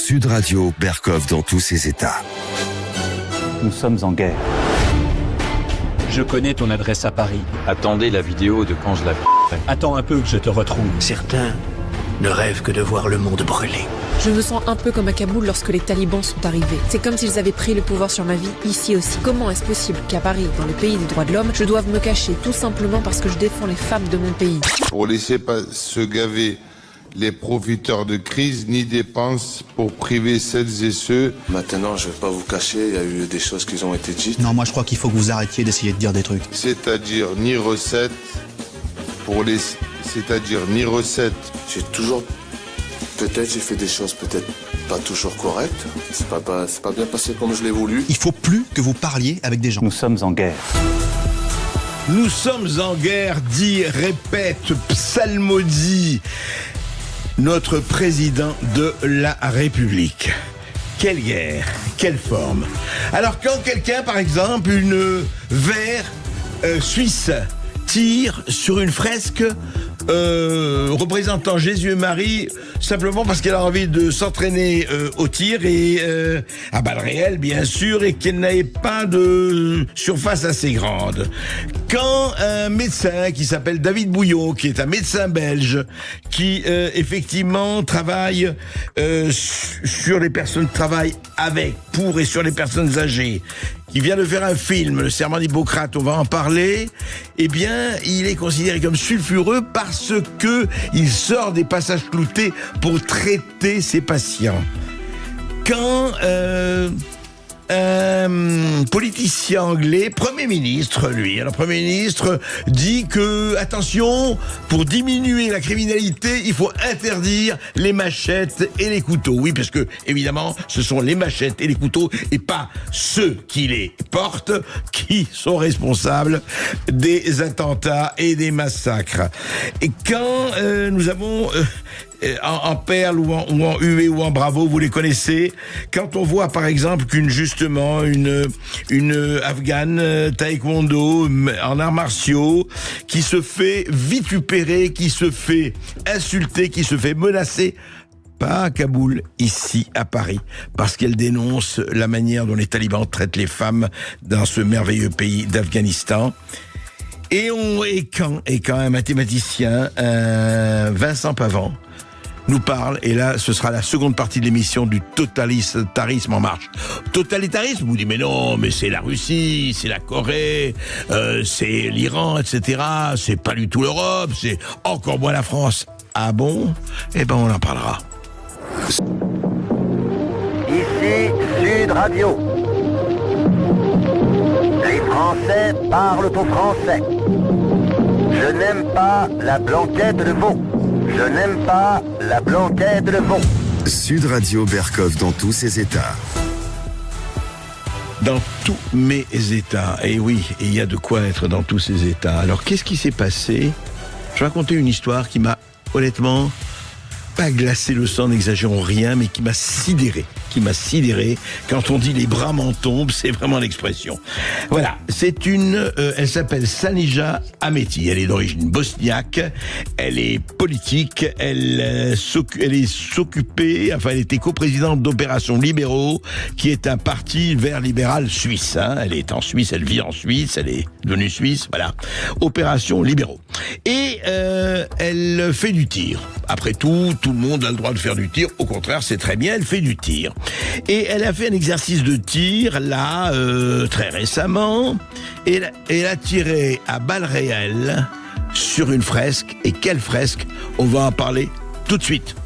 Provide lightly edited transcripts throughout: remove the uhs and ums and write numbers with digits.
Sud Radio, Berkov dans tous ses états. Nous sommes en guerre. Je connais ton adresse à Paris. Attendez la vidéo de quand je la... Attends un peu que je te retrouve. Certains ne rêvent que de voir le monde brûler. Je me sens un peu comme à Kaboul lorsque les talibans sont arrivés. C'est comme s'ils avaient pris le pouvoir sur ma vie, ici aussi. Comment est-ce possible qu'à Paris, dans le pays des droits de l'homme, je doive me cacher tout simplement parce que je défends les femmes de mon pays? Pour laisser pas se gaver les profiteurs de crise, ni dépenses pour priver celles et ceux... Maintenant, je vais pas vous cacher, il y a eu des choses qui ont été dites. Non, moi je crois qu'il faut que vous arrêtiez d'essayer de dire des trucs. C'est-à-dire ni recettes pour les... C'est-à-dire ni recettes. J'ai toujours... Peut-être j'ai fait des choses peut-être pas toujours correctes. C'est pas bien passé comme je l'ai voulu. Il faut plus que vous parliez avec des gens. Nous sommes en guerre. Nous sommes en guerre, dit, répète, psalmodie notre président de la République. Quelle guerre, quelle forme. Alors quand quelqu'un, par exemple, une vers suisse tire sur une fresque représentant Jésus et Marie simplement parce qu'elle a envie de s'entraîner au tir et à balles réelles bien sûr, et qu'elle n'avait pas de surface assez grande. Quand un médecin qui s'appelle David Bouillot, qui est un médecin belge, qui effectivement travaille sur les personnes, travaille avec, pour et sur les personnes âgées, qui vient de faire un film, Le Serment d'Hippocrate, on va en parler, eh bien, il est considéré comme sulfureux parce que il sort des passages cloutés pour traiter ses patients. Quand un politicien anglais, Premier ministre, lui. Alors, Premier ministre dit que, attention, pour diminuer la criminalité, il faut interdire les machettes et les couteaux. Oui, parce que, évidemment, ce sont les machettes et les couteaux et pas ceux qui les portent qui sont responsables des attentats et des massacres. Et quand nous avons... en perles ou en huée ou en bravo, vous les connaissez. Quand on voit par exemple qu'une afghane taekwondo en arts martiaux qui se fait vitupérer, qui se fait insulter, qui se fait menacer, pas à Kaboul, ici à Paris, parce qu'elle dénonce la manière dont les talibans traitent les femmes dans ce merveilleux pays d'Afghanistan. Et quand un mathématicien, Vincent Pavant, nous parle, et là, ce sera la seconde partie de l'émission du totalitarisme en marche. Totalitarisme, vous dites, mais non, mais c'est la Russie, c'est la Corée, c'est l'Iran, etc. C'est pas du tout l'Europe, c'est encore moins la France. Ah bon? Eh ben, on en parlera. Ici, Sud Radio. Les Français parlent aux Français. Je n'aime pas la blanquette de veau. Je n'aime pas la blanquette de veau. Sud Radio, Berkov dans tous ses états. Dans tous mes états. Et oui, il y a de quoi être dans tous ces états. Alors, qu'est-ce qui s'est passé? Je vais raconter une histoire qui m'a, honnêtement, pas glacé le sang, n'exagérons rien, mais qui m'a sidéré. Quand on dit les bras m'en tombent, c'est vraiment l'expression. Voilà, elle s'appelle Sanija Ahmeti. Elle est d'origine bosniaque, elle est politique, elle était coprésidente d'Opération Libéraux, qui est un parti vert libéral suisse. Elle est en Suisse, elle vit en Suisse, elle est devenue suisse, voilà. Opération Libéraux. Et elle fait du tir. Après tout le monde a le droit de faire du tir. Au contraire, c'est très bien, elle fait du tir. Et elle a fait un exercice de tir, là, très récemment. Et elle a tiré à balles réelles sur une fresque. Et quelle fresque? On va en parler tout de suite.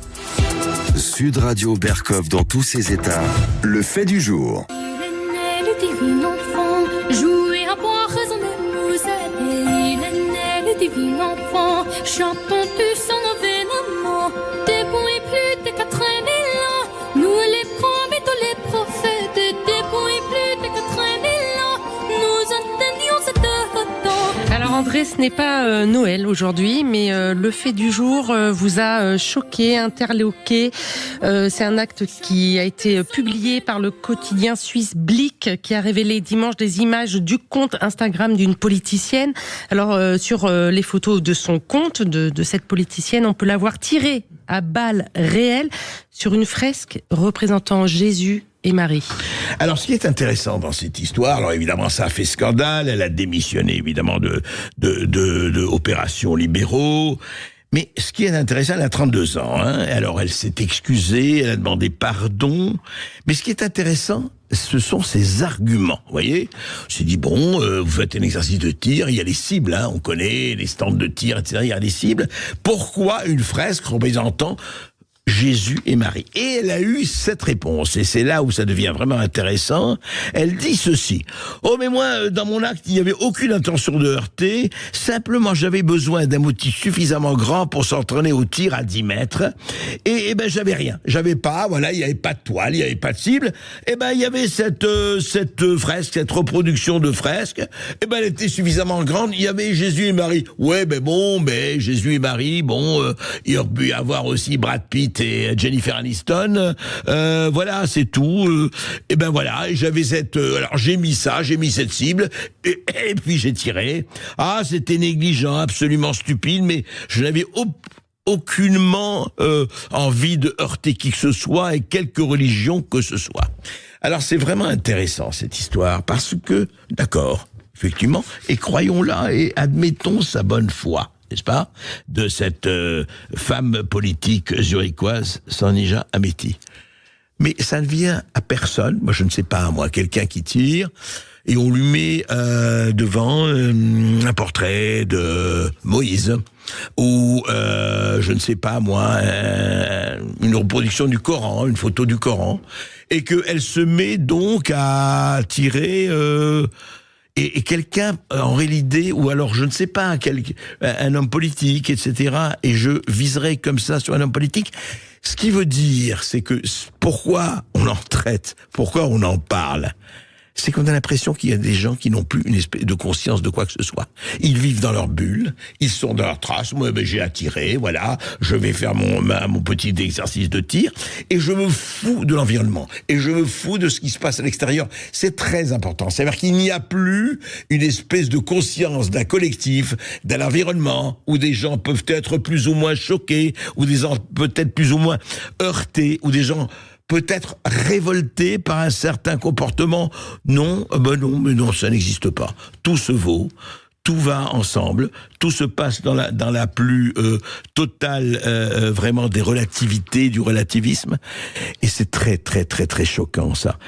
Sud Radio, Berkov dans tous ses états. Le fait du jour. Il est né le divin enfant, jouer à boire, raisonner, nous aider. Il est né le divin enfant, chantons-tu son événement. Depuis plus de 4000 ans, nous les promis tous les prophètes. Depuis plus de 4000 ans, nous entendions cet temps. Alors André, savez, ce n'est pas Noël aujourd'hui, mais le fait du jour vous a choqué, interloqué. C'est un acte qui a été publié par le quotidien suisse Blick, qui a révélé dimanche des images du compte Instagram d'une politicienne. Alors, sur les photos de son compte, de cette politicienne, on peut la voir tirée à balles réelles sur une fresque représentant Jésus et Marie. Alors, ce qui est intéressant dans cette histoire, alors évidemment, ça a fait scandale. Elle a démissionné évidemment de Opération Libéraux. Mais ce qui est intéressant, elle a 32 ans. Alors, elle s'est excusée, elle a demandé pardon. Mais ce qui est intéressant, ce sont ses arguments. Vous voyez, on s'est dit bon, vous faites un exercice de tir, il y a les cibles, on connaît les stands de tir, etc. Il y a des cibles. Pourquoi une fresque représentant Jésus et Marie? Et elle a eu cette réponse, et c'est là où ça devient vraiment intéressant. Elle dit ceci: oh, mais moi, dans mon acte, il n'y avait aucune intention de heurter, simplement j'avais besoin d'un motif suffisamment grand pour s'entraîner au tir à 10 mètres, et ben j'avais rien, j'avais pas, voilà, il n'y avait pas de toile, il n'y avait pas de cible, et ben il y avait cette fresque, cette reproduction de fresque, et ben elle était suffisamment grande, il y avait Jésus et Marie. Ouais, ben bon, Jésus et Marie, bon, il aurait pu y avoir aussi Brad Pitt et Jennifer Aniston, voilà, c'est tout. Et ben voilà, j'avais alors j'ai mis cette cible, et puis j'ai tiré. Ah, c'était négligent, absolument stupide, mais je n'avais aucunement envie de heurter qui que ce soit et quelque religion que ce soit. Alors c'est vraiment intéressant cette histoire, parce que, d'accord, effectivement, et croyons-la et admettons sa bonne foi, n'est-ce pas, de cette femme politique zurichoise, Sonija Ameti. Mais ça ne vient à personne, moi je ne sais pas, quelqu'un qui tire, et on lui met devant un portrait de Moïse, ou je ne sais pas une reproduction du Coran, une photo du Coran, et qu'elle se met donc à tirer... Et quelqu'un aurait l'idée, ou alors je ne sais pas, un homme politique, etc., et je viserais comme ça sur un homme politique. Ce qui veut dire, c'est que pourquoi on en traite, pourquoi on en parle, c'est qu'on a l'impression qu'il y a des gens qui n'ont plus une espèce de conscience de quoi que ce soit. Ils vivent dans leur bulle, ils sont dans leur trace. Moi, j'ai attiré, voilà, je vais faire mon petit exercice de tir, et je me fous de l'environnement, et je me fous de ce qui se passe à l'extérieur. C'est très important. C'est-à-dire qu'il n'y a plus une espèce de conscience d'un collectif, d'un environnement, où des gens peuvent être plus ou moins choqués, ou des gens peut-être plus ou moins heurtés, ou des gens peut-être révolté par un certain comportement. Non, non, ça n'existe pas. Tout se vaut, tout va ensemble, tout se passe dans la plus totale, vraiment des relativités, du relativisme. Et c'est très, très, très, très choquant, ça.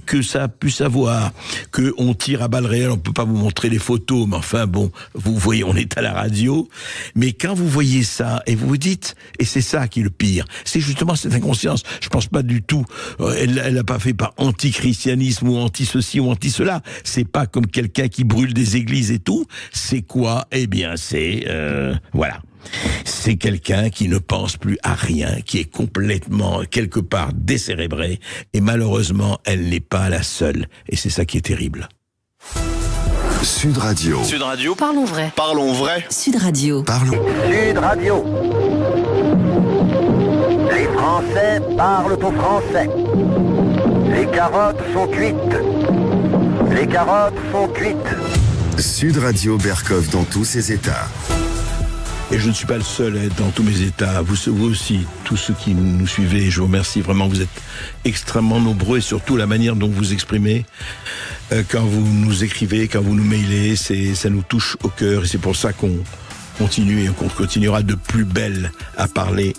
Que ça puisse avoir, qu'on tire à balles réelles, on peut pas vous montrer les photos, mais enfin bon, vous voyez, on est à la radio. Mais quand vous voyez ça, et vous vous dites, et c'est ça qui est le pire, c'est justement cette inconscience. Je pense pas du tout, elle l'a pas fait par antichristianisme ou anti-ceci ou anti-cela. C'est pas comme quelqu'un qui brûle des églises et tout. C'est quoi? Eh bien, c'est voilà. C'est quelqu'un qui ne pense plus à rien, qui est complètement, quelque part, décérébré. Et malheureusement, elle n'est pas la seule. Et c'est ça qui est terrible. Sud Radio. Sud Radio. Parlons vrai. Parlons vrai. Sud Radio. Parlons. Sud Radio. Les Français parlent au français. Les carottes sont cuites. Les carottes sont cuites. Sud Radio Berkov dans tous ses états. Et je ne suis pas le seul à être dans tous mes états. Vous aussi, tous ceux qui nous suivez, je vous remercie vraiment. Vous êtes extrêmement nombreux et surtout la manière dont vous exprimez quand vous nous écrivez, quand vous nous mailez, ça nous touche au cœur et c'est pour ça qu'on continue et qu'on continuera de plus belle à parler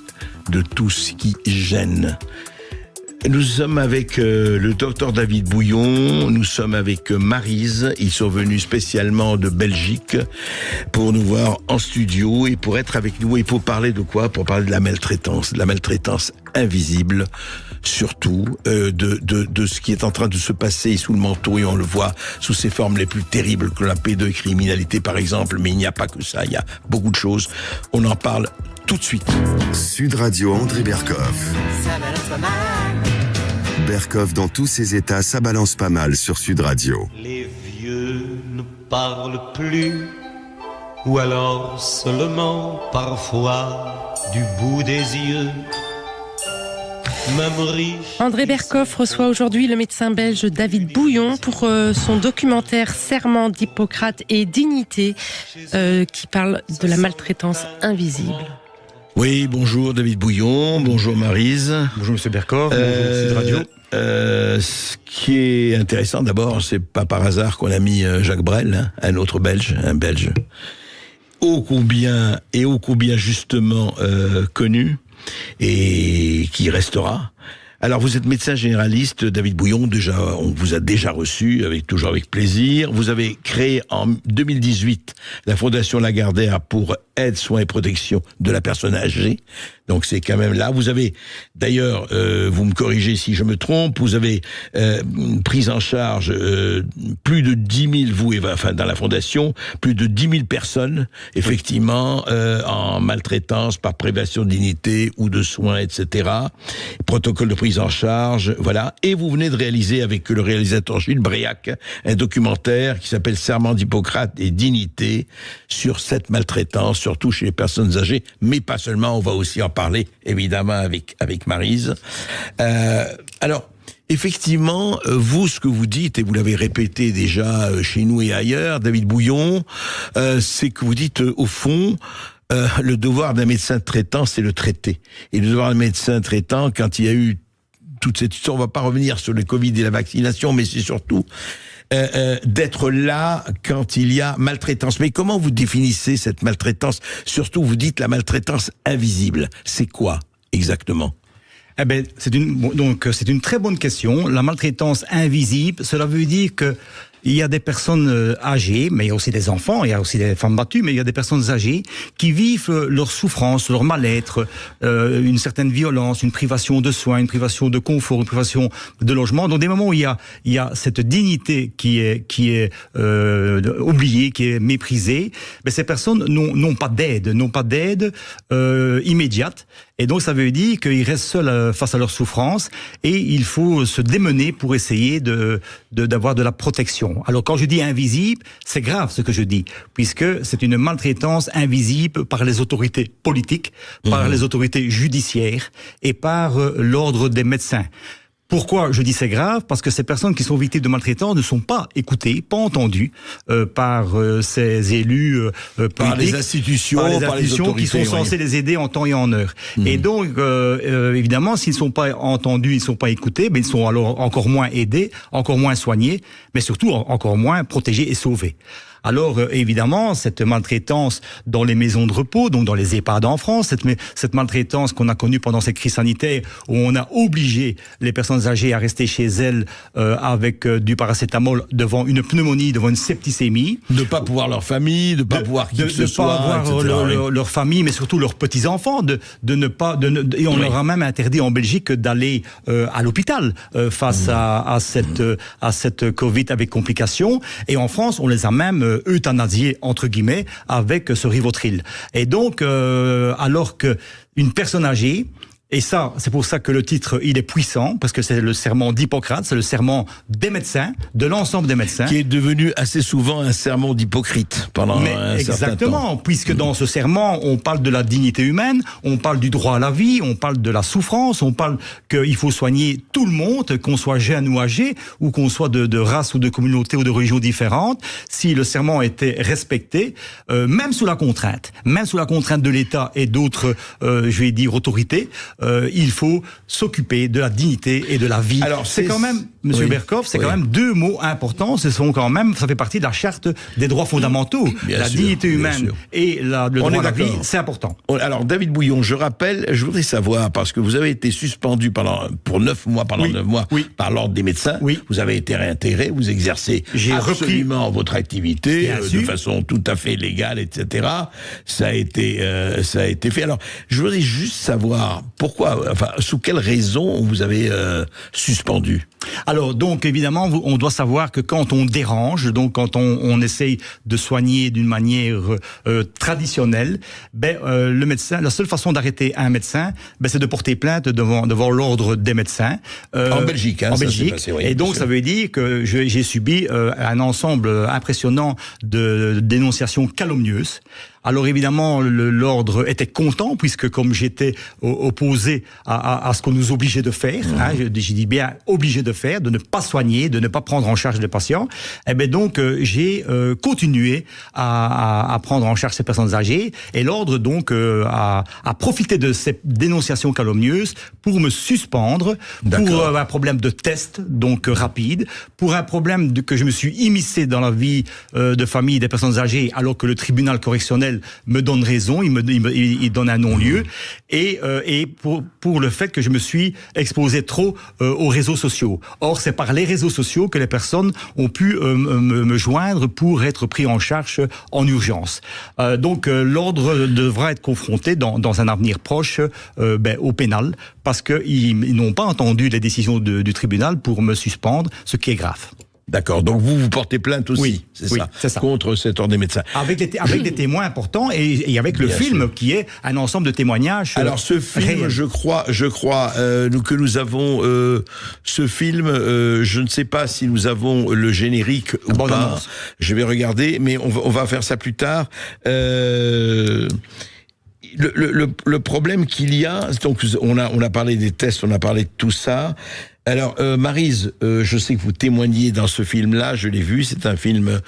de tout ce qui gêne. Nous sommes avec le docteur David Bouillon, nous sommes avec Maryse, ils sont venus spécialement de Belgique pour nous voir en studio et pour être avec nous et pour parler de quoi? Pour parler de la maltraitance invisible, surtout de ce qui est en train de se passer sous le manteau et on le voit sous ses formes les plus terribles que la pédocriminalité par exemple, mais il n'y a pas que ça, il y a beaucoup de choses, on en parle tout de suite. Sud Radio André Berkov. Ça balance pas mal. Berkov dans tous ses états, ça balance pas mal sur Sud Radio. Les vieux ne parlent plus, ou alors seulement parfois du bout des yeux. André Berkoff reçoit aujourd'hui le médecin belge David Bouillon pour son documentaire Serment d'Hippocrate et Dignité qui parle de la maltraitance invisible. Oui, bonjour David Bouillon, bonjour Maryse. Bonjour Monsieur Berkoff, bonjour Sud Radio. Ce qui est intéressant d'abord, c'est pas par hasard qu'on a mis Jacques Brel, hein, un autre Belge, un Belge ô combien justement connu et qui restera. Alors vous êtes médecin généraliste, David Bouillon, on vous a déjà reçu, toujours avec plaisir. Vous avez créé en 2018 la Fondation Lagardère pour aide, soins et protection de la personne âgée. Donc c'est quand même là. Vous avez, d'ailleurs, vous me corrigez si je me trompe, vous avez pris en charge plus de 10 000, dans la Fondation, plus de 10 000 personnes, effectivement, en maltraitance, par privation de dignité ou de soins, etc. Protocole de prise en charge, voilà. Et vous venez de réaliser avec le réalisateur Gilles Briac un documentaire qui s'appelle Serment d'Hippocrate et Dignité sur cette maltraitance, surtout chez les personnes âgées, mais pas seulement, on va aussi en parler évidemment avec Maryse. Alors, effectivement, vous, ce que vous dites, et vous l'avez répété déjà chez nous et ailleurs, David Bouillon, c'est que vous dites, au fond, le devoir d'un médecin traitant, c'est le traiter. Et le devoir d'un médecin traitant, quand il y a eu toute cette histoire, on va pas revenir sur le Covid et la vaccination, mais c'est surtout d'être là quand il y a maltraitance. Mais comment vous définissez cette maltraitance? Surtout, vous dites la maltraitance invisible. C'est quoi exactement? Eh ben, c'est une très bonne question. La maltraitance invisible, cela veut dire que il y a des personnes âgées, mais il y a aussi des enfants, il y a aussi des femmes battues, mais il y a des personnes âgées qui vivent leur souffrance, leur mal-être, une certaine violence, une privation de soins, une privation de confort, une privation de logement. Donc des moments où il y a cette dignité qui est oubliée, qui est méprisée, mais ces personnes n'ont pas d'aide immédiate. Et donc ça veut dire qu'ils restent seuls face à leur souffrance et il faut se démener pour essayer d'avoir de la protection. Alors quand je dis invisible, c'est grave ce que je dis, puisque c'est une maltraitance invisible par les autorités politiques, par les autorités judiciaires et par l'ordre des médecins. Pourquoi je dis c'est grave? Parce que ces personnes qui sont victimes de maltraitance ne sont pas écoutées, pas entendues par ces élus par les institutions, par les autorités, qui sont censées les aider en temps et en heure. Et donc, évidemment, s'ils ne sont pas entendus, ils ne sont pas écoutés, mais ils sont alors encore moins aidés, encore moins soignés, mais surtout encore moins protégés et sauvés. Alors, évidemment, cette maltraitance dans les maisons de repos, donc dans les EHPAD en France, cette maltraitance qu'on a connue pendant cette crise sanitaire, où on a obligé les personnes âgées à rester chez elles avec du paracétamol devant une pneumonie, devant une septicémie. De pas pouvoir leur famille, de pas pouvoir qui que ce soit, pas avoir leur famille, mais surtout leurs petits-enfants, et on leur a même interdit en Belgique d'aller à l'hôpital face à cette Covid avec complications. Et en France, on les a même euthanasiés, entre guillemets, avec ce Rivotril. Et donc, alors que une personne âgée, et ça, c'est pour ça que le titre, il est puissant, parce que c'est le serment d'Hippocrate, c'est le serment des médecins, de l'ensemble des médecins. Qui est devenu assez souvent un serment d'Hypocrite pendant un certain temps. Exactement, puisque dans ce serment, on parle de la dignité humaine, on parle du droit à la vie, on parle de la souffrance, on parle qu'il faut soigner tout le monde, qu'on soit jeune ou âgé, ou qu'on soit de race ou de communauté ou de religion différente. Si le serment était respecté, même sous la contrainte de l'État et d'autres, je vais dire, autorités, il faut s'occuper de la dignité et de la vie. Alors c'est quand même, Monsieur Berkoff, c'est quand même deux mots importants. Ça fait partie de la charte des droits fondamentaux. La dignité humaine et le droit à la vie, c'est important. Alors David Bouillon, je rappelle, je voudrais savoir, parce que vous avez été suspendu pour 9 mois par l'ordre des médecins. Vous avez été réintégré, vous exercez absolument votre activité de façon tout à fait légale, etc. Ça a été fait. Alors je voudrais juste savoir pourquoi, sous quelle raison on vous avait suspendu? Alors, donc, évidemment, on doit savoir que quand on dérange, donc quand on essaye de soigner d'une manière traditionnelle, le médecin, la seule façon d'arrêter un médecin, c'est de porter plainte devant l'ordre des médecins. En Belgique, en Belgique. Passé, oui, et donc, ça veut dire que j'ai subi un ensemble impressionnant de dénonciations calomnieuses. Alors évidemment, l'ordre était content, puisque comme j'étais opposé à ce qu'on nous obligeait de faire, je dis bien obligé de faire, de ne pas soigner, de ne pas prendre en charge les patients, donc j'ai continué à prendre en charge ces personnes âgées, et l'ordre donc a profité de ces dénonciations calomnieuses pour me suspendre, pour un problème de test donc rapide, pour un problème que je me suis immiscé dans la vie de famille des personnes âgées, alors que le tribunal correctionnel me donne raison, il donne un non-lieu, et pour le fait que je me suis exposé trop aux réseaux sociaux. Or, c'est par les réseaux sociaux que les personnes ont pu me joindre pour être pris en charge en urgence. Donc, l'ordre devra être confronté dans un avenir proche au pénal, parce qu'ils n'ont pas entendu les décisions du tribunal pour me suspendre, ce qui est grave. D'accord, donc vous portez plainte aussi, c'est ça, contre cet ordre des médecins. Avec des témoins importants et avec le film qui est un ensemble de témoignages. Alors ce film, je crois que nous avons ce film, je ne sais pas si nous avons le générique ou pas, je vais regarder, mais on va faire ça plus tard. Le problème qu'il y a, donc on a parlé des tests, on a parlé de tout ça. Alors, Maryse, je sais que vous témoignez dans ce film-là, je l'ai vu, c'est un film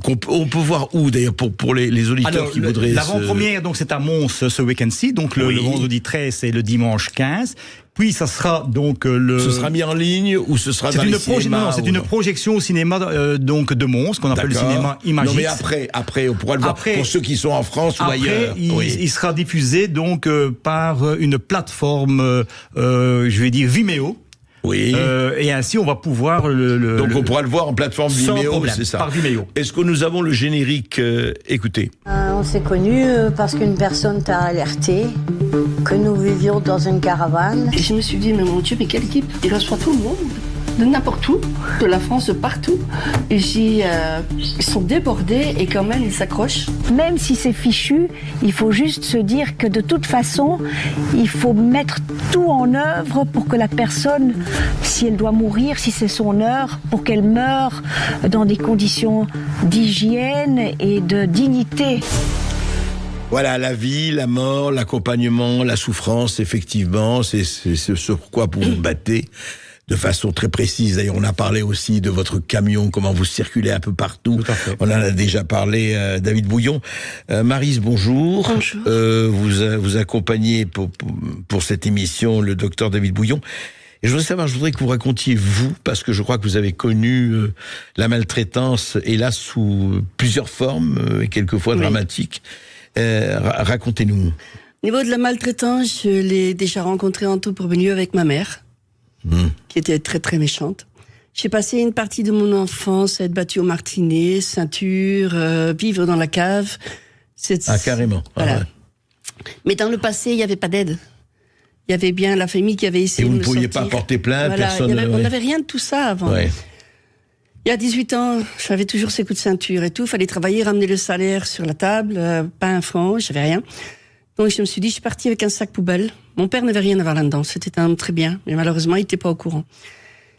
on peut voir où, d'ailleurs, pour les auditeurs qui voudraient... L'avant-première, donc, c'est à Mons ce week-end-ci, donc le vendredi 13 et le dimanche 15. Puis ça sera donc Ce sera mis en ligne ou ce sera dans les cinémas? Non, c'est une projection au cinéma donc de Mons, qu'on appelle le cinéma Imagix. Non, mais après, on pourra le voir pour ceux qui sont en France ou ailleurs. Il sera diffusé donc par une plateforme, je vais dire Vimeo. Oui. Et ainsi, on va pouvoir donc on pourra le voir en plateforme Vimeo, c'est ça. Par Vimeo. Est-ce que nous avons le générique? Écoutez. On s'est connus parce qu'une personne t'a alerté que nous vivions dans une caravane. Et je me suis dit, mais mon Dieu, mais quelle équipe! Il reçoit tout le monde, de n'importe où, de la France, de partout. Et ils sont débordés et quand même ils s'accrochent. Même si c'est fichu, il faut juste se dire que de toute façon, il faut mettre tout en œuvre pour que la personne, si elle doit mourir, si c'est son heure, pour qu'elle meure dans des conditions d'hygiène et de dignité. Voilà, la vie, la mort, l'accompagnement, la souffrance, effectivement, c'est ce pourquoi vous vous battez. De façon très précise. D'ailleurs, on a parlé aussi de votre camion, comment vous circulez un peu partout. Tout à fait. On en a déjà parlé, David Bouillon. Maryse, bonjour. Bonjour. Vous accompagnez pour cette émission le docteur David Bouillon. Et je voudrais que vous racontiez, vous, parce que je crois que vous avez connu la maltraitance, hélas, sous plusieurs formes, et quelquefois dramatiques. Racontez-nous. Au niveau de la maltraitance, je l'ai déjà rencontré en tout premier lieu avec ma mère. Qui était très très méchante. J'ai passé une partie de mon enfance à être battue au martinet, ceinture, vivre dans la cave. Carrément. Voilà. Ah ouais. Mais dans le passé, il n'y avait pas d'aide. Il y avait bien la famille qui avait essayé de me sortir. Et vous ne pouviez pas porter plainte, voilà, personne... On n'avait rien de tout ça avant. Ouais. Il y a 18 ans, j'avais toujours ces coups de ceinture et tout. Il fallait travailler, ramener le salaire sur la table, pas un franc, j'avais rien. Donc je me suis dit, je suis partie avec un sac poubelle. Mon père n'avait rien à voir là-dedans. C'était un homme très bien, mais malheureusement, il n'était pas au courant.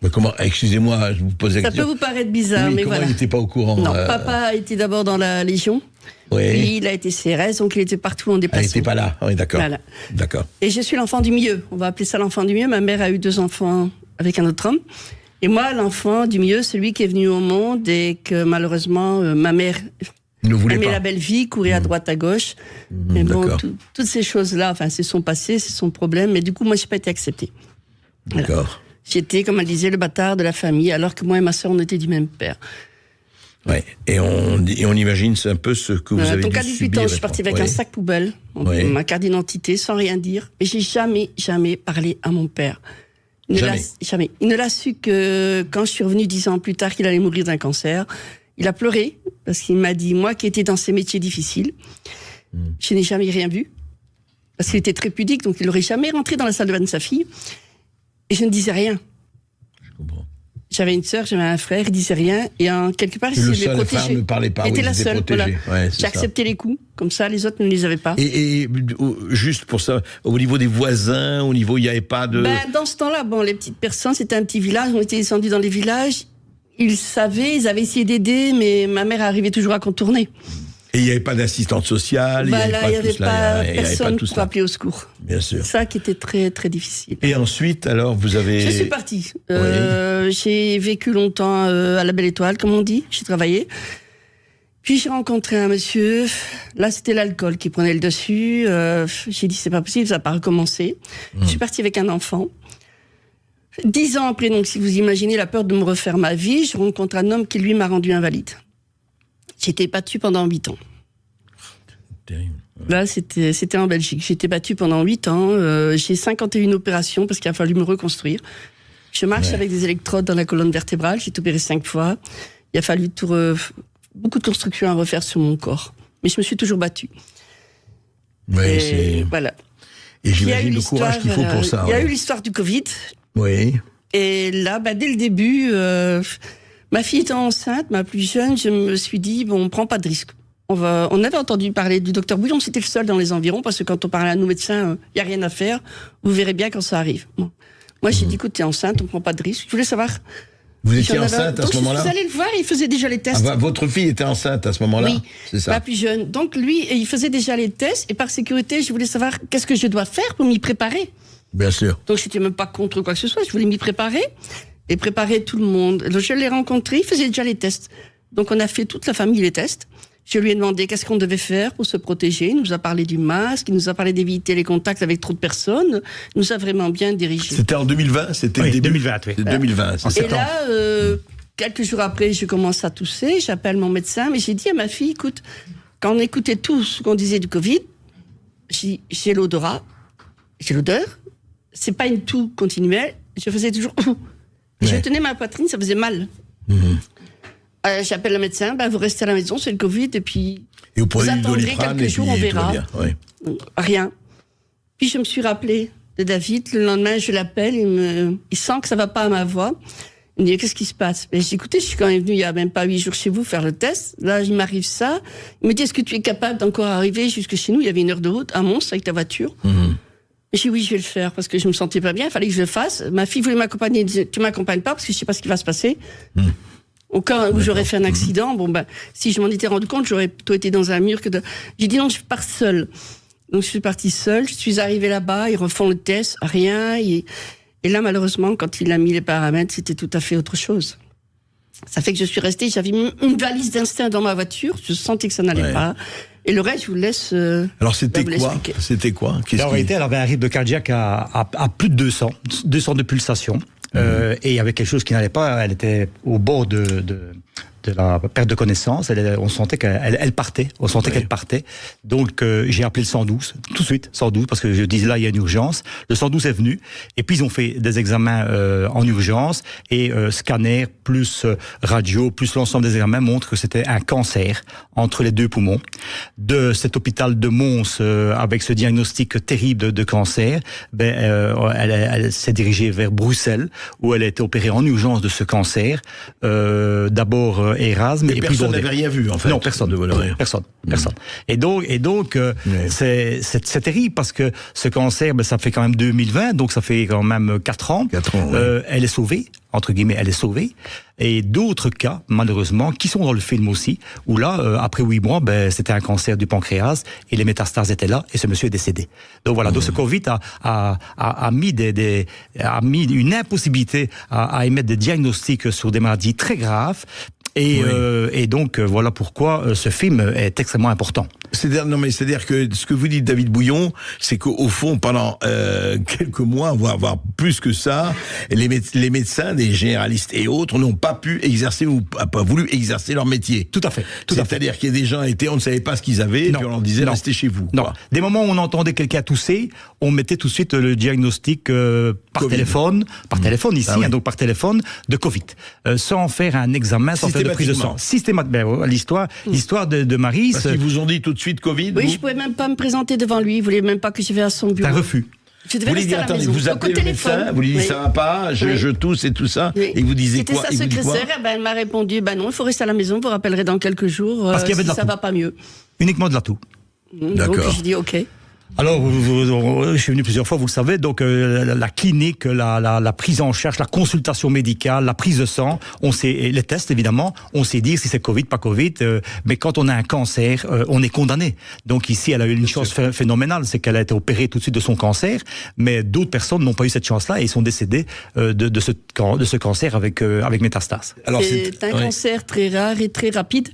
Mais comment, excusez-moi, je vous pose la question. Ça peut vous paraître bizarre, mais comment voilà. il n'était pas au courant? Non, papa était d'abord dans la Légion. Oui. Puis il a été CRS, donc il était partout en déplacement. Il n'était pas là, oui, d'accord. Voilà. D'accord. Et je suis l'enfant du milieu. On va appeler ça l'enfant du milieu. Ma mère a eu 2 enfants avec un autre homme. Et moi, l'enfant du milieu, celui qui est venu au monde et que malheureusement, ma mère... ne voulait pas. Aimait la belle vie, courait à droite, à gauche. Mais bon, toutes ces choses-là, enfin, c'est son passé, c'est son problème. Mais du coup, moi, je n'ai pas été acceptée. D'accord. Voilà. J'étais, comme elle disait, le bâtard de la famille, alors que moi et ma sœur, on était du même père. Ouais. Et on imagine, c'est un peu ce que vous avez dû subir. Donc à 18 ans, je suis partie avec un sac poubelle, ma carte d'identité, sans rien dire. Et j'ai jamais parlé à mon père. Jamais. Il ne l'a su que quand je suis revenue 10 ans plus tard qu'il allait mourir d'un cancer. Il a pleuré, parce qu'il m'a dit, moi qui étais dans ces métiers difficiles, je n'ai jamais rien vu. Parce qu'il était très pudique, donc il n'aurait jamais rentré dans la salle de bain de sa fille. Et je ne disais rien. Je comprends. J'avais une sœur, j'avais un frère, ils disaient rien. Et quelque part, le seul, les frères ne parlaient pas. J'étais oui, la seule. Voilà. Ouais, j'ai accepté les coups. Comme ça, les autres ne les avaient pas. Et juste pour ça, au niveau des voisins, il n'y avait pas de... Dans ce temps-là, les petites personnes, c'était un petit village. On était descendus dans les villages. Ils savaient, ils avaient essayé d'aider, mais ma mère arrivait toujours à contourner. Et il n'y avait pas d'assistante sociale, il n'y avait pas personne pour appeler au secours. Bien sûr. C'est ça qui était très, très difficile. Et ensuite, alors, vous avez... Je suis partie. J'ai vécu longtemps à la Belle Étoile, comme on dit. J'ai travaillé. Puis j'ai rencontré un monsieur. Là, c'était l'alcool qui prenait le dessus. J'ai dit, c'est pas possible, ça n'a pas recommencé. Je suis partie avec un enfant. 10 ans après, donc, si vous imaginez la peur de me refaire ma vie, je rencontre un homme qui, lui, m'a rendu invalide. J'ai été battue pendant 8 ans. Terrible. Là, c'était en Belgique. J'ai été battue pendant 8 ans. J'ai 51 opérations parce qu'il a fallu me reconstruire. Je marche avec des électrodes dans la colonne vertébrale. J'ai été opérée 5 fois. Il a fallu beaucoup de constructions à refaire sur mon corps. Mais je me suis toujours battue. Oui, voilà. Et j'imagine le courage qu'il faut pour ça. Il y a eu l'histoire du Covid. Oui. Et là, dès le début... ma fille était enceinte, ma plus jeune, je me suis dit, on prend pas de risque. On avait entendu parler du docteur Bouillon, c'était le seul dans les environs, parce que quand on parlait à nos médecins, il n'y a rien à faire, vous verrez bien quand ça arrive. Bon. Moi, j'ai dit, écoute, t'es enceinte, on prend pas de risque. Je voulais savoir... Vous étiez enceinte à ce moment-là ? Donc, je suis allée le voir, il faisait déjà les tests. Votre fille était enceinte à ce moment-là ? Oui, c'est ça. Ma plus jeune. Donc, lui, il faisait déjà les tests, et par sécurité, je voulais savoir qu'est-ce que je dois faire pour m'y préparer. Bien sûr. Donc, je n'étais même pas contre quoi que ce soit, je voulais m'y préparer. Et préparer tout le monde. Donc, je l'ai rencontré, il faisait déjà les tests. Donc on a fait toute la famille les tests. Je lui ai demandé qu'est-ce qu'on devait faire pour se protéger. Il nous a parlé du masque, il nous a parlé d'éviter les contacts avec trop de personnes. Il nous a vraiment bien dirigés. C'était en 2020, c'était le début 2020, oui. C'était 2020, c'est ça. Et là, quelques jours après, je commence à tousser, j'appelle mon médecin, mais j'ai dit à ma fille, écoute, quand on écoutait tout ce qu'on disait du Covid, j'ai l'odorat, j'ai l'odeur, c'est pas une toux continuelle, je faisais toujours... Je tenais ma poitrine, ça faisait mal. J'appelle le médecin, vous restez à la maison, c'est le Covid, et puis vous attendrez quelques jours, on verra. Oui. Rien. Puis je me suis rappelé de David, le lendemain je l'appelle, il sent que ça va pas à ma voix. Il me dit, qu'est-ce qui se passe ? J'ai dit, écoutez, je suis quand même venu il y a même pas 8 jours chez vous faire le test. Là, il m'arrive ça. Il me dit, est-ce que tu es capable d'encore arriver jusque chez nous ? Il y avait 1 heure de route à Mons avec ta voiture. J'ai dit oui, je vais le faire parce que je me sentais pas bien, il fallait que je le fasse. Ma fille voulait m'accompagner, elle disait, tu m'accompagnes pas parce que je sais pas ce qui va se passer. Au cas où j'aurais fait un accident, si je m'en étais rendu compte, j'aurais plutôt été dans un mur que de... J'ai dit non, je pars seule. Donc je suis partie seule, je suis arrivée là-bas, ils refont le test, rien. Et là, malheureusement, quand il a mis les paramètres, c'était tout à fait autre chose. Ça fait que je suis restée, j'avais une valise d'instinct dans ma voiture, je sentais que ça n'allait pas. Et le reste, je vous laisse. Alors, c'était quoi En réalité, elle avait un rythme cardiaque à plus de 200 de pulsations. Et il y avait quelque chose qui n'allait pas. Elle était au bord de la perte de connaissance. On sentait qu'elle partait. On sentait qu'elle partait. Donc, j'ai appelé le 112, tout de suite, 112, parce que je disais là, il y a une urgence. Le 112 est venu. Et puis, ils ont fait des examens en urgence. Et scanner, plus radio, plus l'ensemble des examens montrent que c'était un cancer entre les 2 poumons. De cet hôpital de Mons, avec ce diagnostic terrible de cancer, elle s'est dirigée vers Bruxelles, où elle a été opérée en urgence de ce cancer. D'abord Erasme, et personne n'avait rien vu, en fait. Non, personne. Personne. Et donc, c'est terrible parce que ce cancer, ça fait quand même 2020, donc ça fait quand même 4 ans. 4 ans, elle est sauvée, entre guillemets, elle est sauvée. Et d'autres cas, malheureusement, qui sont dans le film aussi, où là, après 8 mois, c'était un cancer du pancréas, et les métastases étaient là, et ce monsieur est décédé. Donc voilà, donc ce Covid a mis une impossibilité à émettre des diagnostics sur des maladies très graves. Et donc, voilà pourquoi ce film est extrêmement important. C'est-à-dire que ce que vous dites, David Bouillon, c'est qu'au fond, pendant quelques mois, voire plus que ça, les médecins, des généralistes et autres, n'ont pas pu exercer ou pas voulu exercer leur métier. Tout à fait. C'est-à-dire qu'il y a des gens on ne savait pas ce qu'ils avaient, et puis on leur disait restez chez vous. Non. Des moments où on entendait quelqu'un tousser, on mettait tout de suite le diagnostic par téléphone ici, donc par téléphone, de Covid, sans faire un examen, sans faire de prise de sang. Systématiquement. L'histoire de Maryse. Parce qu'ils vous ont dit tout de suite Covid. Oui, je pouvais même pas me présenter devant lui. Il voulait même pas que je vienne à son bureau. Un refus. Je devais rester à la maison. Vous appelez le médecin, vous lui dites ça va pas, je tousse et tout ça, et vous disiez quoi? C'était sa secrétaire, elle m'a répondu, non, il faut rester à la maison, vous rappellerez dans quelques jours, parce qu'il y avait si ça va pas mieux. Uniquement de la toux. Donc je dis ok. Alors, je suis venu plusieurs fois, vous le savez, donc la clinique, la prise en charge, la consultation médicale, la prise de sang, les tests évidemment, on sait dire si c'est Covid, pas Covid, mais quand on a un cancer, on est condamné. Donc ici, elle a eu une chance phénoménale, c'est qu'elle a été opérée tout de suite de son cancer, mais d'autres personnes n'ont pas eu cette chance-là et sont décédées de ce cancer avec métastase. Alors, c'est un cancer très rare et très rapide.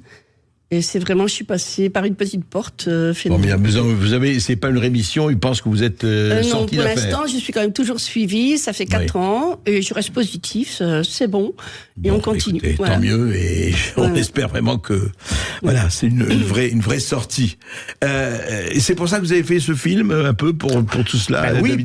Et c'est vraiment, je suis passée par une petite porte. Bon, mais vous avez, c'est pas une rémission, ils pensent que vous êtes non, pour l'instant, je suis quand même toujours suivie, ça fait 4 ans, et je reste positif, c'est bon, et on continue. Écoutez, tant mieux, et on espère vraiment que, voilà, c'est une vraie sortie. Et c'est pour ça que vous avez fait ce film, un peu, pour tout cela, oui,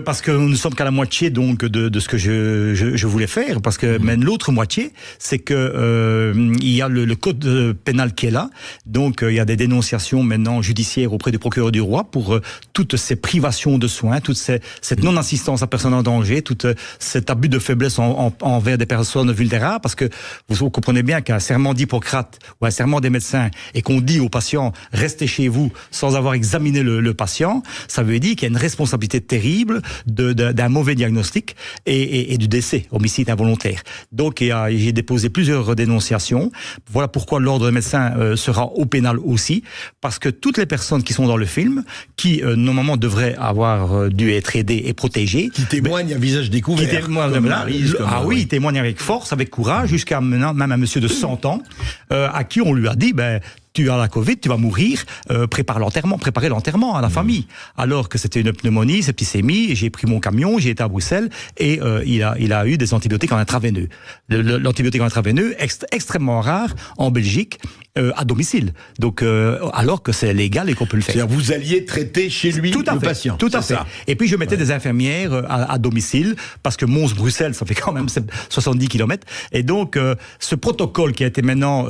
parce que nous ne sommes qu'à la moitié, donc, de ce que je voulais faire, parce que, même l'autre moitié, c'est que, il y a le code pénal qui est là. Donc, il y a des dénonciations maintenant judiciaires auprès du procureur du roi pour toutes ces privations de soins, toute cette non-assistance à personne en danger, tout cet abus de faiblesse envers des personnes vulnérables, parce que vous comprenez bien qu'un serment d'Hippocrate ou un serment des médecins et qu'on dit aux patients « restez chez vous » sans avoir examiné le patient, ça veut dire qu'il y a une responsabilité terrible d'un mauvais diagnostic et du décès, homicide involontaire. Donc, j'ai déposé plusieurs dénonciations. Voilà pourquoi l'ordre des médecins sera au pénal aussi, parce que toutes les personnes qui sont dans le film, qui normalement devraient avoir dû être aidées et protégées, qui témoignent à visage découvert, ils témoignent avec force, avec courage, jusqu'à maintenant même un monsieur de 100 ans, à qui on lui a dit, tu as la Covid, tu vas mourir, préparer l'enterrement à la famille. Alors que c'était une pneumonie, septicémie, j'ai pris mon camion, j'ai été à Bruxelles, et il a eu des antibiotiques en intraveineux. L'antibiotique en intraveineux, extrêmement rare en Belgique, à domicile. Donc, alors que c'est légal et qu'on peut le faire. C'est-à-dire, vous alliez traiter chez lui le patient. Tout à fait. Et puis, je mettais des infirmières à domicile, parce que Mons-Bruxelles, ça fait quand même 70 km. Et donc, ce protocole qui a été maintenant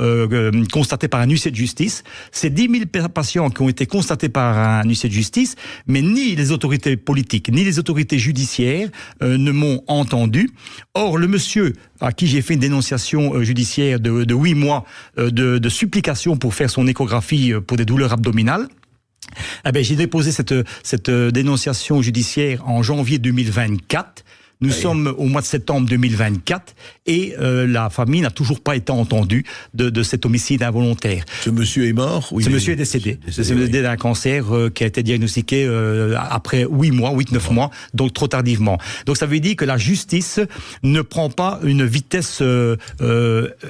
constaté par un huissier de justice, c'est 10 000 patients qui ont été constatés par un huissier de justice, mais ni les autorités politiques, ni les autorités judiciaires ne m'ont entendu. Or, le monsieur à qui j'ai fait une dénonciation judiciaire de 8 mois de supplication pour faire son échographie pour des douleurs abdominales, j'ai déposé cette dénonciation judiciaire en janvier 2024. Nous sommes au mois de septembre 2024 et la famille n'a toujours pas été entendue de cet homicide involontaire. Ce monsieur est mort? Ce monsieur est décédé. C'est décédé d'un cancer qui a été diagnostiqué après 8-9 mois, donc trop tardivement. Donc ça veut dire que la justice ne prend pas une vitesse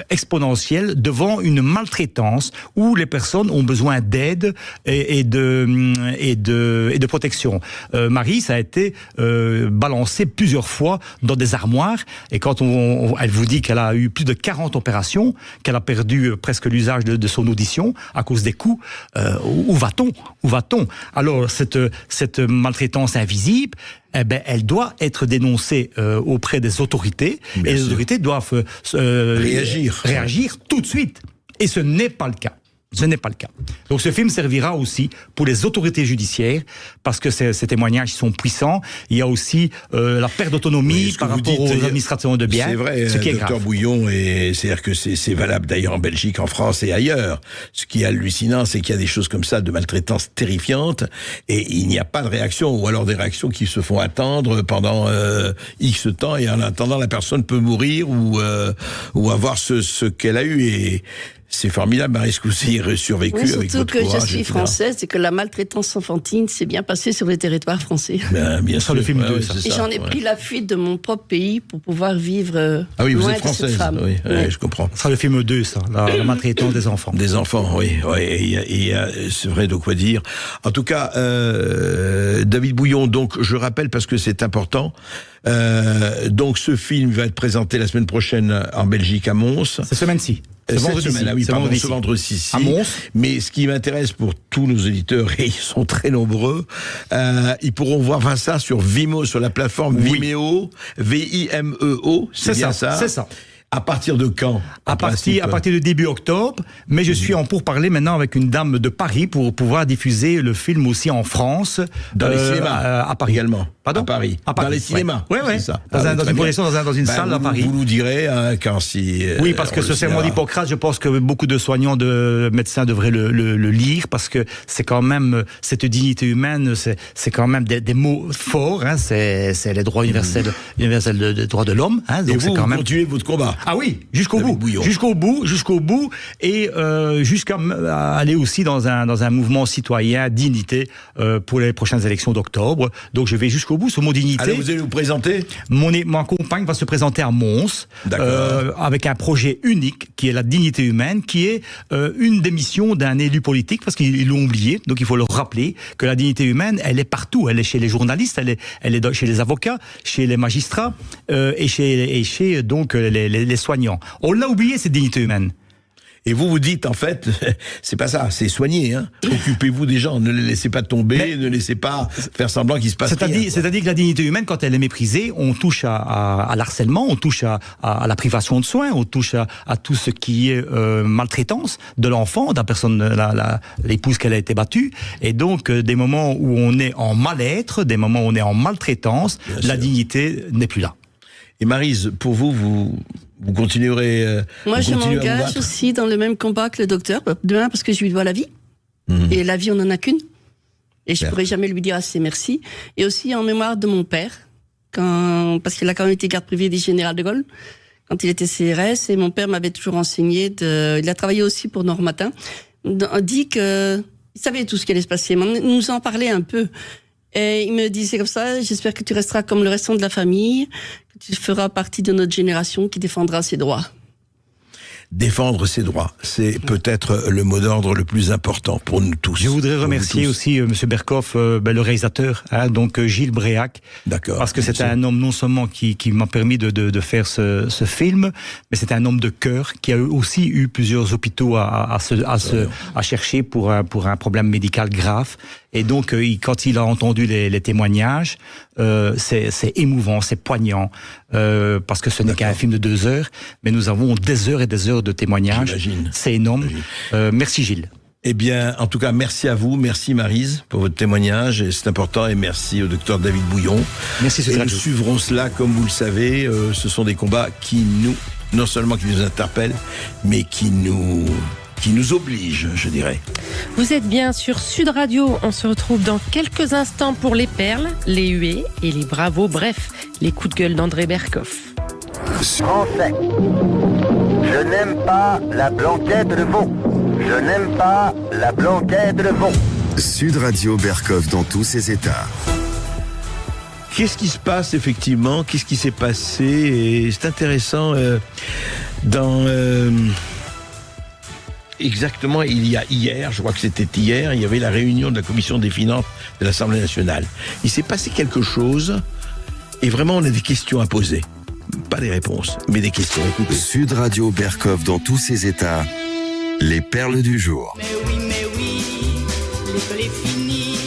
exponentielle devant une maltraitance où les personnes ont besoin d'aide et de protection. Marie, ça a été balancé plusieurs fois dans des armoires, et quand elle vous dit qu'elle a eu plus de 40 opérations, qu'elle a perdu presque l'usage de son audition à cause des coups, où va-t-on? Alors cette maltraitance invisible, elle doit être dénoncée auprès des autorités, et les autorités doivent réagir tout de suite, et ce n'est pas le cas. Ce n'est pas le cas. Donc ce film servira aussi pour les autorités judiciaires, parce que ces témoignages sont puissants. Il y a aussi la perte d'autonomie par rapport aux administrations de biens. C'est vrai, Dr Bouillon, et c'est-à-dire que c'est valable d'ailleurs en Belgique, en France et ailleurs. Ce qui est hallucinant, c'est qu'il y a des choses comme ça, de maltraitance terrifiante, et il n'y a pas de réaction, ou alors des réactions qui se font attendre pendant X temps, et en attendant la personne peut mourir ou avoir ce qu'elle a eu. Et c'est formidable, Marie Scoussi, survécu avec votre courage. Surtout que je suis française et que la maltraitance enfantine s'est bien passée sur le territoire français. Bien sûr, le film 2, ça. Et j'en ai pris la fuite de mon propre pays pour pouvoir vivre vous loin êtes française, de cette femme. Oui, je comprends. Ça sera le film 2, ça, la maltraitance des enfants. Des enfants, oui. Et c'est vrai de quoi dire. En tout cas, David Bouillon, donc, je rappelle parce que c'est important, donc ce film va être présenté la semaine prochaine en Belgique, à Mons. Cette semaine-ci. Ce vendredi-ci. À Mons. Mais ce qui m'intéresse pour tous nos auditeurs, et ils sont très nombreux, ils pourront voir ça sur Vimeo, sur la plateforme Vimeo, Vimeo, c'est bien ça. C'est ça. À partir de quand? À partir de début octobre, mais je suis en pourparlers maintenant avec une dame de Paris pour pouvoir diffuser le film aussi en France. Dans les cinémas à Paris également. Pardon? À Paris. Dans les cinémas. Oui. C'est ça. Dans une projection dans une salle à Paris. Vous nous direz quand si. Oui, parce que ce serment d'Hippocrate, je pense que beaucoup de soignants, de médecins devraient le lire, parce que c'est quand même cette dignité humaine, c'est quand même des mots forts. Hein, c'est les droits universels des droits de l'homme. Hein, donc et vous, quand même... continuez votre combat. Ah oui, jusqu'au bout, et jusqu'à aller aussi dans un mouvement citoyen dignité pour les prochaines élections d'octobre. Donc je vais jusqu'au bout sur mon dignité. Alors vous allez vous présenter? Ma compagne va se présenter à Mons avec un projet unique qui est la dignité humaine, qui est une des missions d'un élu politique, parce qu'ils l'ont oublié. Donc il faut leur rappeler que la dignité humaine, elle est partout. Elle est chez les journalistes, elle est chez les avocats, chez les magistrats et chez donc les soignants. On l'a oublié, cette dignité humaine. Et vous dites, en fait, c'est pas ça, c'est soigner, hein. Occupez-vous des gens, ne les laissez pas tomber, ne laissez pas faire semblant qu'il se passe rien. C'est-à-dire que la dignité humaine, quand elle est méprisée, on touche à l'harcèlement, on touche à la privation de soins, on touche à tout ce qui est maltraitance de l'enfant, de la personne, l'épouse qu'elle a été battue. Et donc, des moments où on est en mal-être, des moments où on est en maltraitance, la dignité n'est plus là. Et Maryse, pour vous continuerez. Moi, je m'engage aussi dans le même combat que le docteur. Demain, parce que je lui dois la vie. Et la vie, on n'en a qu'une. Et je ne pourrai jamais lui dire assez merci. Et aussi en mémoire de mon père, parce qu'il a quand même été garde privée du général de Gaulle, quand il était CRS. Et mon père m'avait toujours enseigné. Il a travaillé aussi pour Nord-Matin. Dit qu'il savait tout ce qui allait se passer. Il nous en parlait un peu. Et il me disait comme ça, j'espère que tu resteras comme le restant de la famille, que tu feras partie de notre génération qui défendra ses droits. Défendre ses droits, c'est peut-être le mot d'ordre le plus important pour nous tous. Je voudrais remercier aussi Monsieur Berkoff, le réalisateur, donc Gilles Bréac. D'accord. Parce que c'était un homme non seulement qui m'a permis de faire ce film, mais c'est un homme de cœur qui a aussi eu plusieurs hôpitaux à chercher pour un problème médical grave. Et donc, quand il a entendu les témoignages, c'est émouvant, c'est poignant, parce que ce n'est qu'un film de 2 heures, mais nous avons des heures et des heures de témoignages. J'imagine. C'est énorme. Merci Gilles. Eh bien, en tout cas, merci à vous, merci Maryse pour votre témoignage, et c'est important, et merci au docteur David Bouillon. Merci. Et nous suivrons cela, comme vous le savez, ce sont des combats qui non seulement qui nous interpellent, mais qui nous oblige, je dirais. Vous êtes bien sur Sud Radio. On se retrouve dans quelques instants pour les perles, les huées et les bravos. Bref, les coups de gueule d'André Berkoff. Français. Je n'aime pas la blanquette de veau. Je n'aime pas la blanquette de veau. Sud Radio Berkoff dans tous ses états. Qu'est-ce qui se passe effectivement? Qu'est-ce qui s'est passé? Et c'est intéressant exactement, il y a hier, je crois que c'était hier, il y avait la réunion de la commission des finances de l'Assemblée nationale. Il s'est passé quelque chose, et vraiment on a des questions à poser. Pas des réponses, mais des questions. Écoutez. Sud Radio Berkoff dans tous ses états. Les perles du jour. Mais oui, l'école est finie.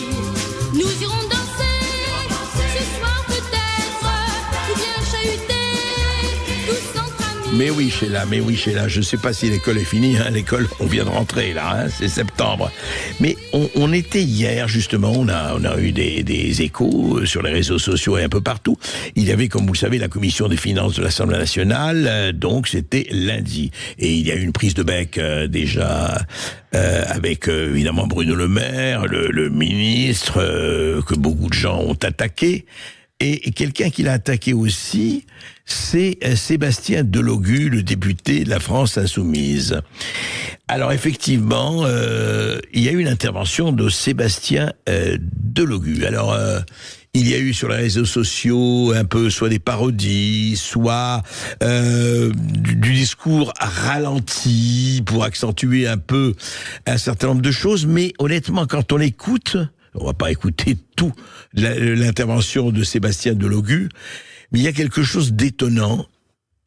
Nous irons danser ce soir peut-être, ou bien chahuter tous entre amis. Mais oui, Sheila, je ne sais pas si l'école est finie, hein, l'école, on vient de rentrer là, hein, c'est septembre. Mais on était hier, justement, on a eu des échos sur les réseaux sociaux et un peu partout. Il y avait, comme vous le savez, la commission des finances de l'Assemblée nationale, donc c'était lundi. Et il y a eu une prise de bec déjà avec évidemment Bruno Le Maire, le ministre, que beaucoup de gens ont attaqué. Et quelqu'un qui l'a attaqué aussi, c'est Sébastien Delogu, le député de la France Insoumise. Alors effectivement, il y a eu une intervention de Sébastien Delogu. Alors, il y a eu sur les réseaux sociaux un peu soit des parodies, soit du discours ralenti pour accentuer un peu un certain nombre de choses. Mais honnêtement, quand on écoute... On va pas écouter tout l'intervention de Sébastien Delogu, mais il y a quelque chose d'étonnant.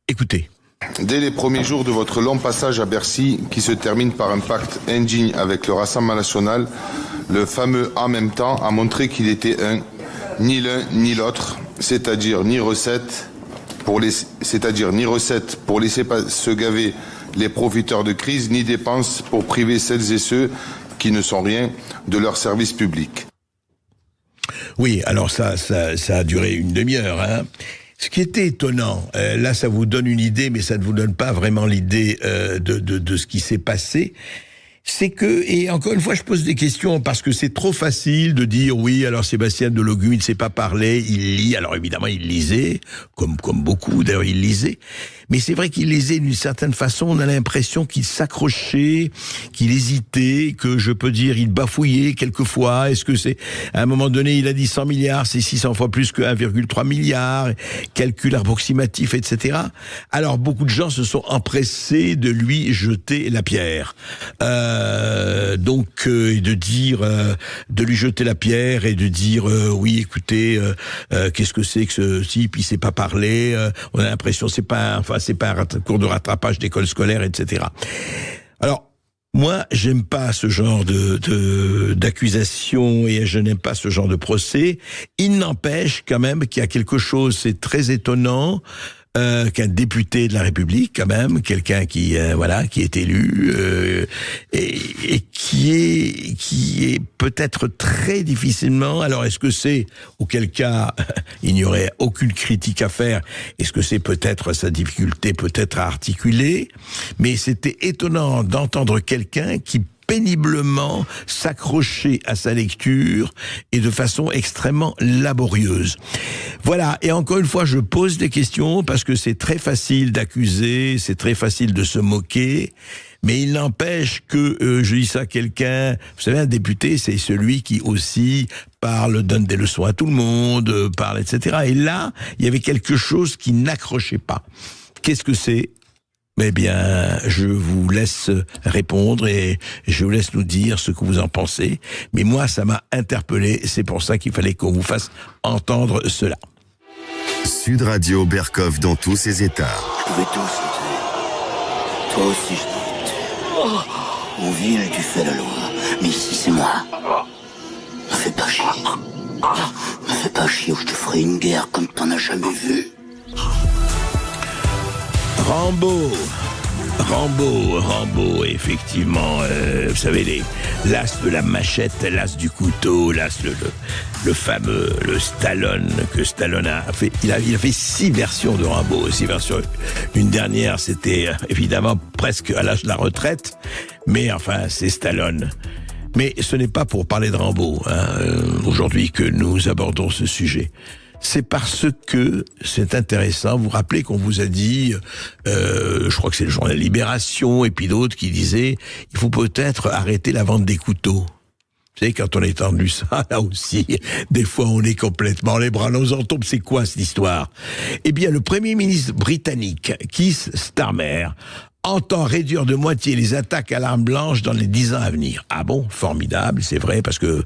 Écoutez. Dès les premiers jours de votre long passage à Bercy, qui se termine par un pacte indigne avec le Rassemblement national, le fameux « en même temps » a montré qu'il était ni l'un ni l'autre, c'est-à-dire ni recette, c'est-à-dire ni recettes pour laisser se gaver les profiteurs de crise, ni dépenses pour priver celles et ceux qui ne sont rien de leur service public. Oui, alors ça a duré une demi-heure, hein. Ce qui était étonnant, là ça vous donne une idée, mais ça ne vous donne pas vraiment l'idée de ce qui s'est passé, c'est que, et encore une fois je pose des questions parce que c'est trop facile de dire oui, alors Sébastien Delogu il ne sait pas parler, il lit, alors évidemment il lisait, comme beaucoup d'ailleurs il lisait, mais c'est vrai qu'il lisait d'une certaine façon, on a l'impression qu'il s'accrochait, qu'il hésitait, que je peux dire il bafouillait quelquefois, est-ce que c'est, à un moment donné il a dit 100 milliards, c'est 600 fois plus que 1,3 milliard, calcul approximatif, etc. Alors beaucoup de gens se sont empressés de lui jeter la pierre. Donc de lui jeter la pierre et de dire oui écoutez qu'est-ce que c'est que ce type, il sait pas parler, on a l'impression c'est pas un cours de rattrapage d'école scolaire, etc. Alors moi j'aime pas ce genre d'accusation et je n'aime pas ce genre de procès. Il n'empêche quand même qu'il y a quelque chose, c'est très étonnant, qu'un député de la République, quand même, quelqu'un qui est élu et qui est peut-être très difficilement. Alors, est-ce que c'est, auquel cas il n'y aurait aucune critique à faire, est-ce que c'est peut-être sa difficulté, peut-être à articuler, mais c'était étonnant d'entendre quelqu'un qui péniblement s'accrocher à sa lecture et de façon extrêmement laborieuse. Voilà, et encore une fois, je pose des questions parce que c'est très facile d'accuser, c'est très facile de se moquer, mais il n'empêche que, je dis ça à quelqu'un, vous savez, un député, c'est celui qui aussi parle, donne des leçons à tout le monde, parle, etc. Et là, il y avait quelque chose qui n'accrochait pas. Qu'est-ce que c'est ? Eh bien, je vous laisse répondre et je vous laisse nous dire ce que vous en pensez. Mais moi, ça m'a interpellé. C'est pour ça qu'il fallait qu'on vous fasse entendre cela. Sud Radio Berkov dans tous ses états. Je pouvais tous lutter. Toi aussi, je dois lutter. En ville, tu fais la loi. Mais ici, c'est moi. Me fais pas chier. Me fais pas chier ou je te ferai une guerre comme t'en as jamais vu. Rambo, effectivement, vous savez, l'as de la machette, l'as du couteau, l'as le fameux, le Stallone, que Stallone a fait. Il a fait 6 versions de Rambo, 6 versions. Une dernière, c'était évidemment presque à l'âge de la retraite, mais enfin, c'est Stallone. Mais ce n'est pas pour parler de Rambo, aujourd'hui, que nous abordons ce sujet. C'est parce que c'est intéressant. Vous vous rappelez qu'on vous a dit, je crois que c'est le journal Libération et puis d'autres qui disaient, il faut peut-être arrêter la vente des couteaux. Vous savez, quand on a entendu ça, là aussi, des fois on est complètement les bras nos en tombent. C'est quoi cette histoire ? Eh bien, le Premier ministre britannique, Keir Starmer, entend réduire de moitié les attaques à l'arme blanche dans les 10 ans à venir. Ah bon, formidable, c'est vrai, parce que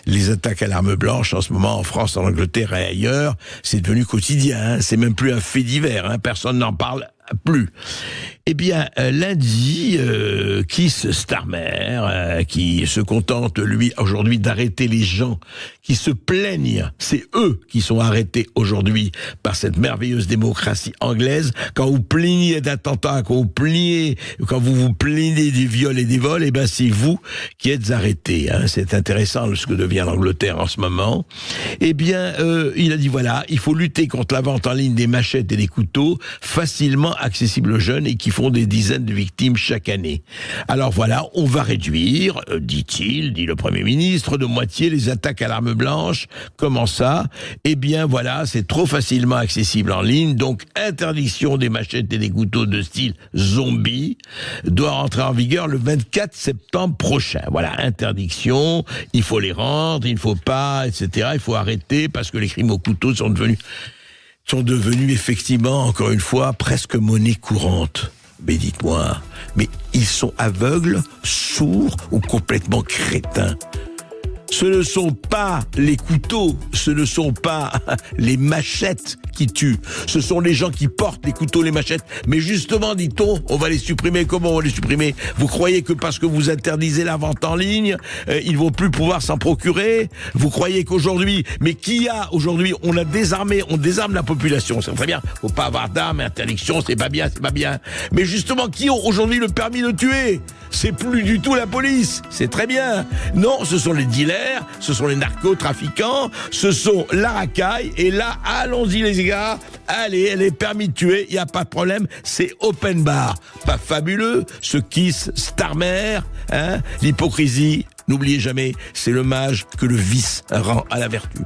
les attaques à l'arme blanche, en ce moment, en France, en Angleterre et ailleurs, c'est devenu quotidien, hein, c'est même plus un fait divers, hein, personne n'en parle plus. Eh bien, lundi, Keir Starmer, qui se contente, lui, aujourd'hui, d'arrêter les gens qui se plaignent, c'est eux qui sont arrêtés aujourd'hui par cette merveilleuse démocratie anglaise. Quand vous plaignez d'attentats, quand vous vous plaignez des viols et des vols, eh ben, c'est vous qui êtes arrêtés, hein. C'est intéressant ce que devient l'Angleterre en ce moment. Eh bien, il a dit voilà, il faut lutter contre la vente en ligne des machettes et des couteaux facilement accessibles aux jeunes et qui font des dizaines de victimes chaque année. Alors voilà, on va réduire, dit le Premier ministre, de moitié les attaques à l'arme blanche. Comment ça ? Eh bien voilà, c'est trop facilement accessible en ligne, donc interdiction des machettes et des couteaux de style zombie doit rentrer en vigueur le 24 septembre prochain. Voilà, interdiction, il faut les rendre, il ne faut pas, etc. Il faut arrêter parce que les crimes au couteau sont devenus effectivement, encore une fois, presque monnaie courante. Mais dites-moi, mais ils sont aveugles, sourds ou complètement crétins ? Ce ne sont pas les couteaux, ce ne sont pas les machettes qui tuent. Ce sont les gens qui portent les couteaux, les machettes. Mais justement, dit-on, on va les supprimer. Comment on va les supprimer? Vous croyez que parce que vous interdisez la vente en ligne, ils vont plus pouvoir s'en procurer? Vous croyez qu'aujourd'hui, mais qui a aujourd'hui, on a désarmé, on désarme la population. C'est très bien. Faut pas avoir d'armes, interdiction, c'est pas bien, c'est pas bien. Mais justement, qui ont aujourd'hui le permis de tuer? C'est plus du tout la police. C'est très bien. Non, ce sont les dealers, ce sont les narcotrafiquants, ce sont la racaille. Et là, allons-y les gars, allez, les permis de tuer, il n'y a pas de problème, c'est open bar. Pas fabuleux, ce Kiss Starmer, hein, l'hypocrisie, n'oubliez jamais, c'est le mage que le vice rend à la vertu.